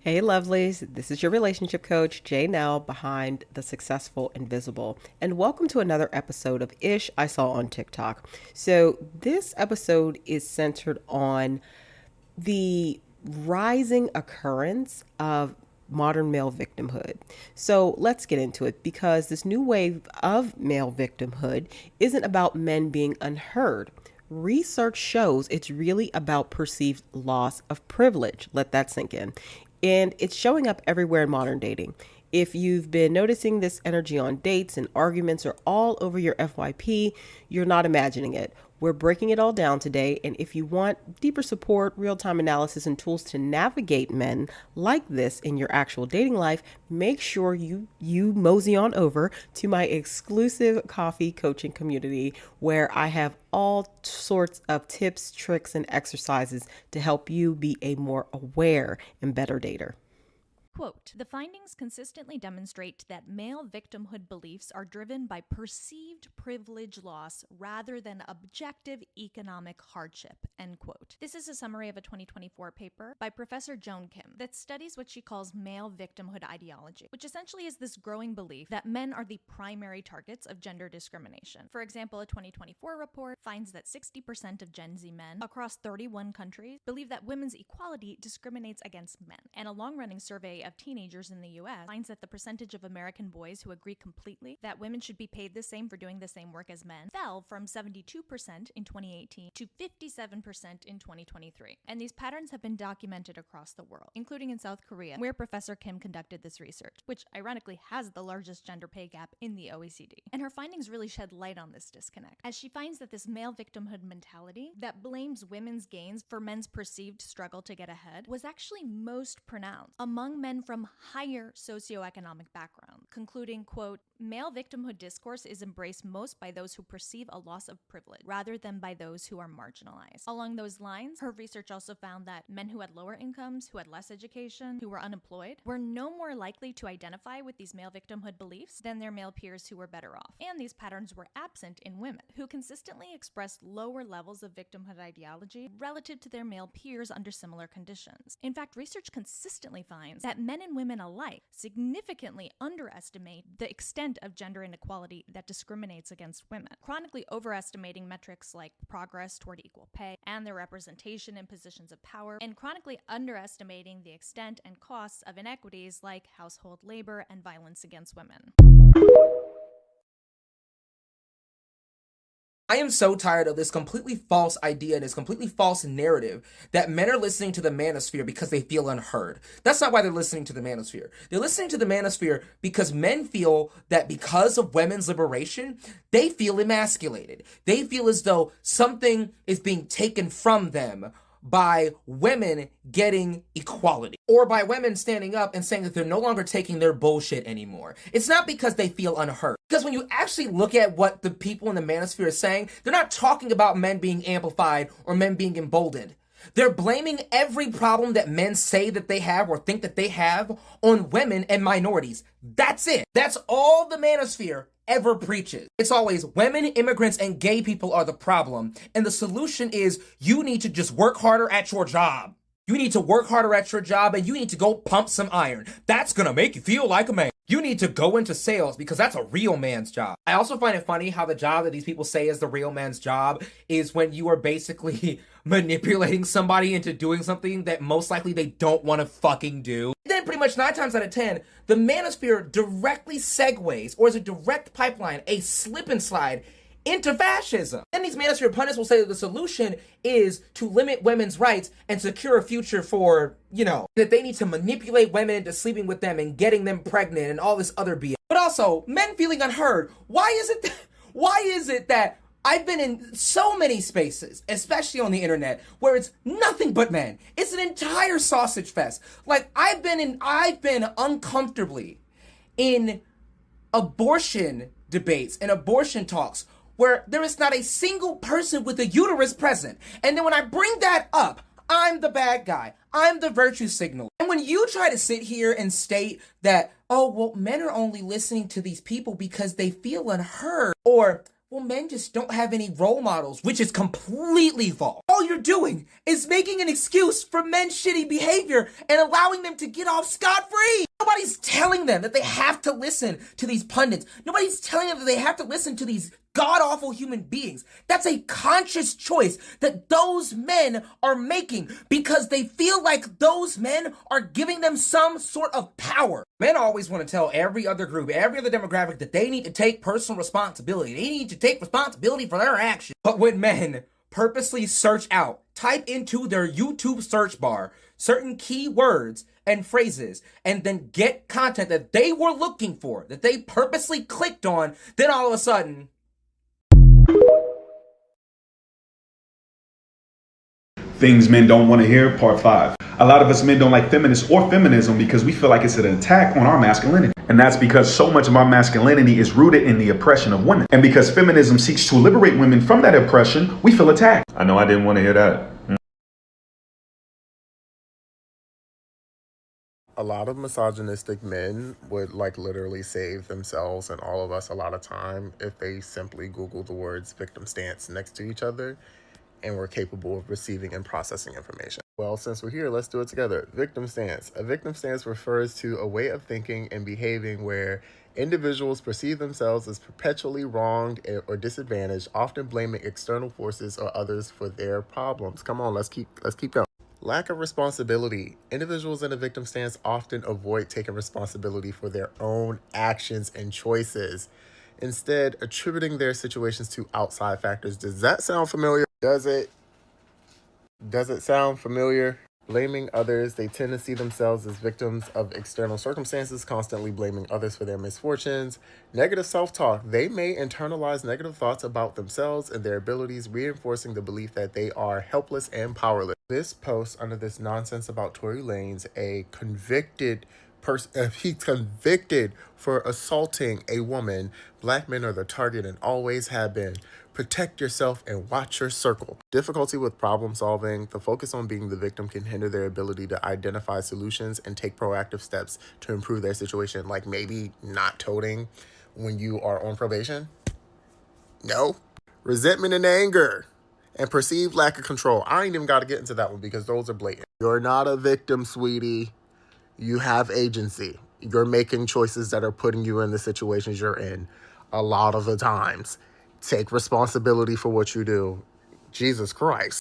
Hey, lovelies. This is your relationship coach, Jay Nell, behind The Successful Invisible. And welcome to another episode of Ish I Saw on TikTok. So, this episode is centered on the rising occurrence of modern male victimhood. So let's get into it because this new wave of male victimhood isn't about men being unheard. Research shows it's really about perceived loss of privilege. Let that sink in. And it's showing up everywhere in modern dating. If you've been noticing this energy on dates and arguments are all over your FYP, you're not imagining it. We're breaking it all down today, and if you want deeper support, real-time analysis, and tools to navigate men like this in your actual dating life, make sure you mosey on over to my exclusive coffee coaching community where I have all sorts of tips, tricks, and exercises to help you be a more aware and better dater. Quote, the findings consistently demonstrate that male victimhood beliefs are driven by perceived privilege loss rather than objective economic hardship, end quote. This is a summary of a 2024 paper by Professor Joan Kim that studies what she calls male victimhood ideology, which essentially is this growing belief that men are the primary targets of gender discrimination. For example, a 2024 report finds that 60% of Gen Z men across 31 countries believe that women's equality discriminates against men, and a long-running survey of teenagers in the US finds that the percentage of American boys who agree completely that women should be paid the same for doing the same work as men fell from 72% in 2018 to 57% in 2023. And these patterns have been documented across the world, including in South Korea, where Professor Kim conducted this research, which ironically has the largest gender pay gap in the OECD. And her findings really shed light on this disconnect, as she finds that this male victimhood mentality that blames women's gains for men's perceived struggle to get ahead was actually most pronounced among men from higher socioeconomic backgrounds, concluding, quote, male victimhood discourse is embraced most by those who perceive a loss of privilege rather than by those who are marginalized. Along those lines, her research also found that men who had lower incomes, who had less education, who were unemployed, were no more likely to identify with these male victimhood beliefs than their male peers who were better off. And these patterns were absent in women, who consistently expressed lower levels of victimhood ideology relative to their male peers under similar conditions. In fact, research consistently finds that men and women alike significantly underestimate the extent of gender inequality that discriminates against women, chronically overestimating metrics like progress toward equal pay and their representation in positions of power, and chronically underestimating the extent and costs of inequities like household labor and violence against women. I am so tired of this completely false idea and this completely false narrative that men are listening to the manosphere because they feel unheard. That's not why they're listening to the manosphere. They're listening to the manosphere because men feel that because of women's liberation, they feel emasculated. They feel as though something is being taken from them by women getting equality, or by women standing up and saying that they're no longer taking their bullshit anymore. It's not because they feel unheard. Because when you actually look at what the people in the manosphere are saying, they're not talking about men being amplified or men being emboldened. They're blaming every problem that men say that they have or think that they have on women and minorities. That's it. That's all the manosphere ever preaches. It's always women, immigrants, and gay people are the problem. And the solution is you need to just work harder at your job. You need to work harder at your job and you need to go pump some iron. That's gonna make you feel like a man. You need to go into sales because that's a real man's job. I also find it funny how the job that these people say is the real man's job is when you are basically manipulating somebody into doing something that most likely they don't want to fucking do. Then pretty much 9 times out of 10, the manosphere directly segues, or is a direct pipeline, a slip and slide into fascism. And these manosphere pundits will say that the solution is to limit women's rights and secure a future for, that they need to manipulate women into sleeping with them and getting them pregnant and all this other BS. But also, men feeling unheard. Why is it that I've been in so many spaces, especially on the internet, where it's nothing but men. It's an entire sausage fest. Like, I've been uncomfortably in abortion debates and abortion talks where there is not a single person with a uterus present. And then when I bring that up, I'm the bad guy. I'm the virtue signal. And when you try to sit here and state that, oh, well, men are only listening to these people because they feel unheard, or well, men just don't have any role models, which is completely false. All you're doing is making an excuse for men's shitty behavior and allowing them to get off scot-free. Nobody's telling them that they have to listen to these pundits. Nobody's telling them that they have to listen to these god-awful human beings. That's a conscious choice that those men are making because they feel like those men are giving them some sort of power. Men always want to tell every other group, every other demographic that they need to take personal responsibility. They need to take responsibility for their actions. But when men purposely search out, type into their YouTube search bar certain keywords and phrases, and then get content that they were looking for, that they purposely clicked on, then all of a sudden, things men don't want to hear, part 5. A lot of us men don't like feminists or feminism because we feel like it's an attack on our masculinity. And that's because so much of our masculinity is rooted in the oppression of women. And because feminism seeks to liberate women from that oppression, we feel attacked. I know I didn't want to hear that. A lot of misogynistic men would literally save themselves and all of us a lot of time if they simply Google the words victim stance next to each other and were capable of receiving and processing information. Well, since we're here, let's do it together. Victim stance. A victim stance refers to a way of thinking and behaving where individuals perceive themselves as perpetually wronged or disadvantaged, often blaming external forces or others for their problems. Come on, let's keep going. Lack of responsibility. Individuals in a victim stance often avoid taking responsibility for their own actions and choices, instead attributing their situations to outside factors. Does that sound familiar? Does it sound familiar? Blaming others. They tend to see themselves as victims of external circumstances, constantly blaming others for their misfortunes. Negative self-talk. They may internalize negative thoughts about themselves and their abilities, reinforcing the belief that they are helpless and powerless. This post under this nonsense about Tory Lanez, a convicted person, he's convicted for assaulting a woman. Black men are the target and always have been. Protect yourself and watch your circle. Difficulty with problem solving. The focus on being the victim can hinder their ability to identify solutions and take proactive steps to improve their situation, like maybe not toting when you are on probation. No. Resentment and anger and perceived lack of control. I ain't even got to get into that one because those are blatant. You're not a victim, sweetie. You have agency. You're making choices that are putting you in the situations you're in a lot of the times. Take responsibility for what you do. Jesus Christ.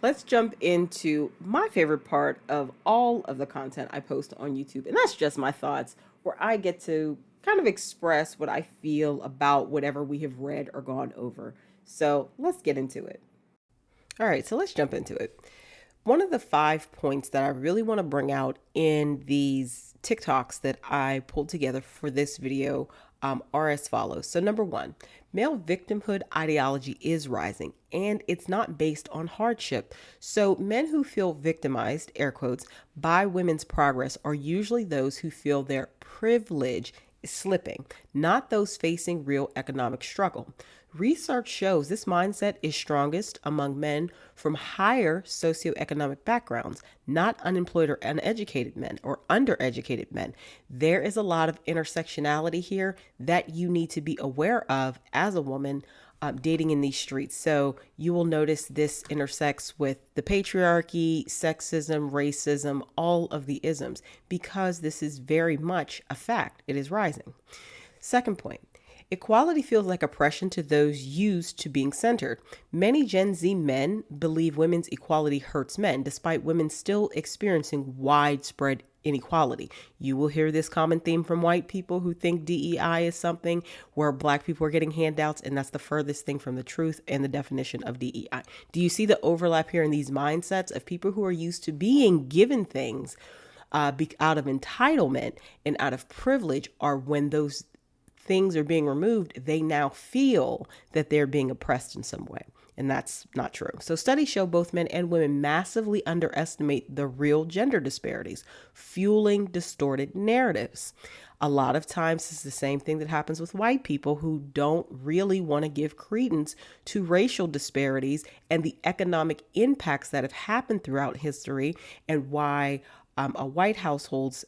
Let's jump into my favorite part of all of the content I post on YouTube. And that's just my thoughts, where I get to kind of express what I feel about whatever we have read or gone over. So let's get into it. All right, so let's jump into it. One of the 5 points that I really want to bring out in these TikToks that I pulled together for this video are as follows. So number 1, male victimhood ideology is rising, and it's not based on hardship. So men who feel victimized, air quotes, by women's progress are usually those who feel their privilege is slipping, not those facing real economic struggle. Research shows this mindset is strongest among men from higher socioeconomic backgrounds, not unemployed or uneducated men or undereducated men. There is a lot of intersectionality here that you need to be aware of as a woman dating in these streets. So you will notice this intersects with the patriarchy, sexism, racism, all of the isms, because this is very much a fact. It is rising. Second point. Equality feels like oppression to those used to being centered. Many Gen Z men believe women's equality hurts men, despite women still experiencing widespread inequality. You will hear this common theme from white people who think DEI is something where black people are getting handouts, and that's the furthest thing from the truth and the definition of DEI. Do you see the overlap here in these mindsets of people who are used to being given things out of entitlement and out of privilege, are when those things are being removed, they now feel that they're being oppressed in some way. And that's not true. So studies show both men and women massively underestimate the real gender disparities, fueling distorted narratives. A lot of times it's the same thing that happens with white people who don't really want to give credence to racial disparities and the economic impacts that have happened throughout history, and why a white household's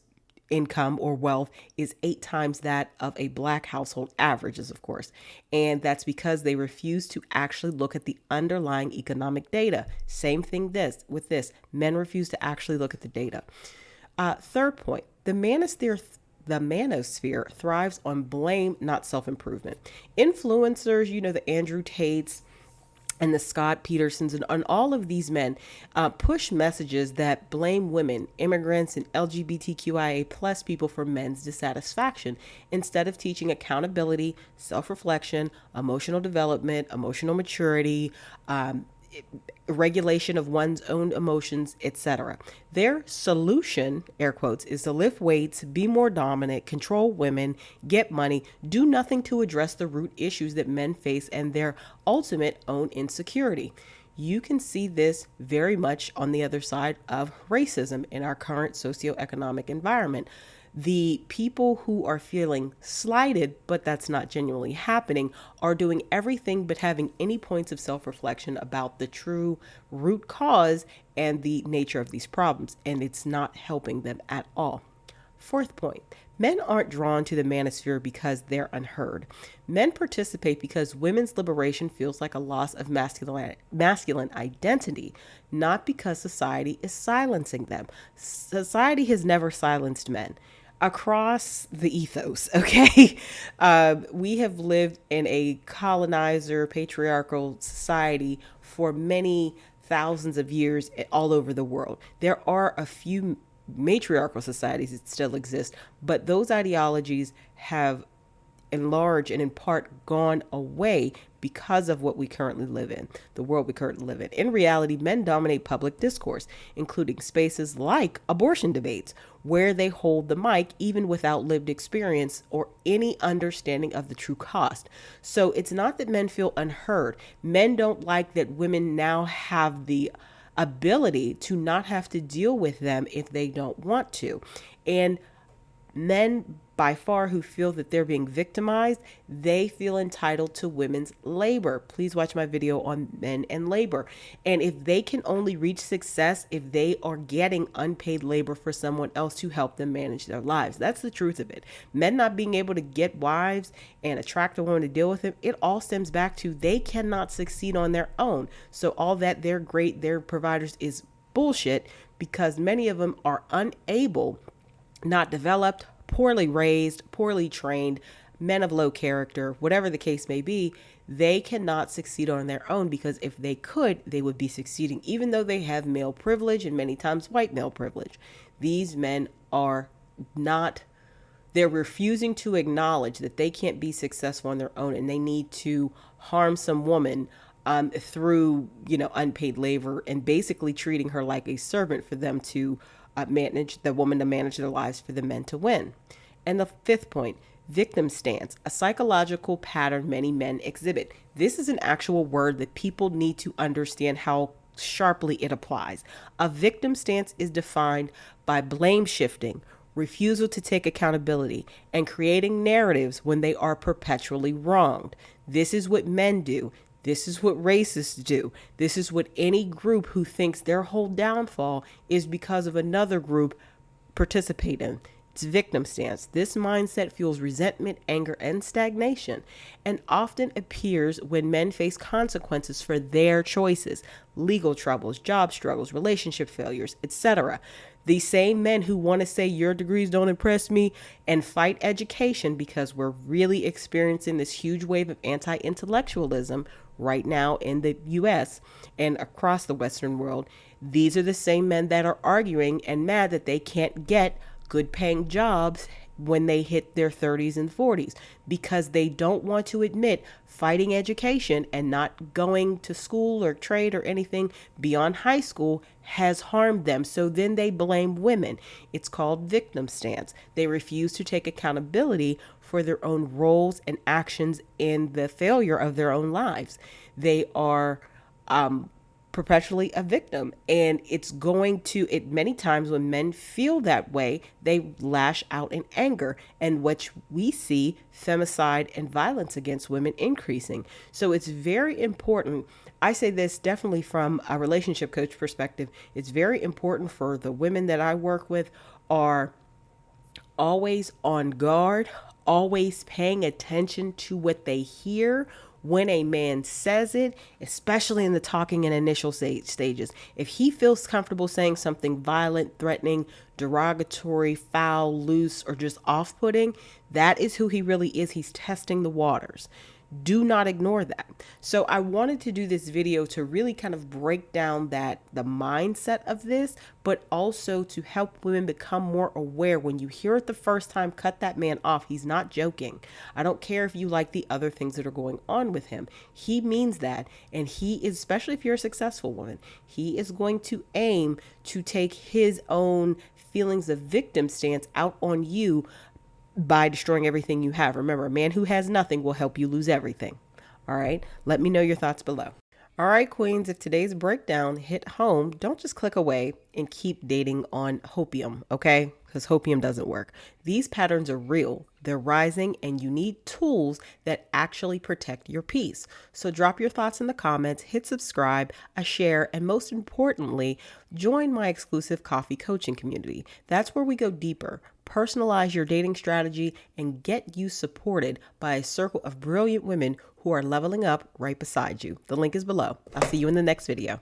income or wealth is 8 times that of a black household averages, of course. And that's because they refuse to actually look at the underlying economic data. Same thing with this. Men refuse to actually look at the data. Third point, the manosphere thrives on blame, not self-improvement. Influencers, the Andrew Tates, and the Scott Petersons and all of these men push messages that blame women, immigrants, and LGBTQIA plus people for men's dissatisfaction instead of teaching accountability, self-reflection, emotional development, emotional maturity, regulation of one's own emotions, etc. Their solution, air quotes, is to lift weights, be more dominant, control women, get money, do nothing to address the root issues that men face and their ultimate own insecurity. You can see this very much on the other side of racism in our current socioeconomic environment. The people who are feeling slighted, but that's not genuinely happening, are doing everything but having any points of self-reflection about the true root cause and the nature of these problems, and it's not helping them at all. Fourth point, men aren't drawn to the manosphere because they're unheard. Men participate because women's liberation feels like a loss of masculine identity, not because society is silencing them. Society has never silenced men. Across the ethos, okay? We have lived in a colonizer, patriarchal society for many thousands of years all over the world. There are a few matriarchal societies that still exist, but those ideologies have in large and in part gone away because of what we currently live in, the world we currently live in. In reality, men dominate public discourse, including spaces like abortion debates, where they hold the mic even without lived experience or any understanding of the true cost. So it's not that men feel unheard. Men don't like that women now have the ability to not have to deal with them if they don't want to. And men by far who feel that they're being victimized, they feel entitled to women's labor. Please watch my video on men and labor. And if they can only reach success if they are getting unpaid labor for someone else to help them manage their lives. That's the truth of it. Men not being able to get wives and attract a woman to deal with them, it all stems back to they cannot succeed on their own. So all that they're great, they're providers is bullshit because many of them are unable, not developed, poorly raised, poorly trained, men of low character, whatever the case may be. They cannot succeed on their own because if they could, they would be succeeding, even though they have male privilege and many times white male privilege. These men are not, they're refusing to acknowledge that they can't be successful on their own and they need to harm some woman through, unpaid labor and basically treating her like a servant for them to manage the woman to manage their lives for the men to win. And the fifth point, victim stance, a psychological pattern many men exhibit. This is an actual word that people need to understand how sharply it applies. A victim stance is defined by blame shifting, refusal to take accountability, and creating narratives when they are perpetually wronged. This is what men do. This is what racists do. This is what any group who thinks their whole downfall is because of another group participate in. It's victim stance. This mindset fuels resentment, anger, and stagnation, and often appears when men face consequences for their choices, legal troubles, job struggles, relationship failures, etc. These same men who want to say your degrees don't impress me and fight education because we're really experiencing this huge wave of anti-intellectualism right now in the US and across the Western world. These are the same men that are arguing and mad that they can't get good paying jobs when they hit their 30s and 40s because they don't want to admit fighting education and not going to school or trade or anything beyond high school has harmed them. So then they blame women. It's called victim stance. They refuse to take accountability for their own roles and actions in the failure of their own lives. They are perpetually a victim, and it's going to, it many times when men feel that way, they lash out in anger, and which we see femicide and violence against women increasing. So it's very important. I say this definitely from a relationship coach perspective. It's very important for the women that I work with are always on guard, always paying attention to what they hear when a man says it, especially in the talking and initial stages. If he feels comfortable saying something violent, threatening, derogatory, foul, loose, or just off-putting, that is who he really is. He's testing the waters. Do not ignore that. So I wanted to do this video to really kind of break down the mindset of this, but also to help women become more aware. When you hear it the first time, cut that man off. He's not joking. I don't care if you like the other things that are going on with him. He means that. And he is, especially if you're a successful woman, he is going to aim to take his own feelings of victim stance out on you by destroying everything you have. Remember, a man who has nothing will help you lose everything. All right. Let me know your thoughts below. All right, queens, if today's breakdown hit home, don't just click away and keep dating on hopium, okay? Because hopium doesn't work. These patterns are real. They're rising, and you need tools that actually protect your peace. So drop your thoughts in the comments, hit subscribe, a share, and most importantly, join my exclusive coffee coaching community. That's where we go deeper, personalize your dating strategy, and get you supported by a circle of brilliant women who are leveling up right beside you. The link is below. I'll see you in the next video.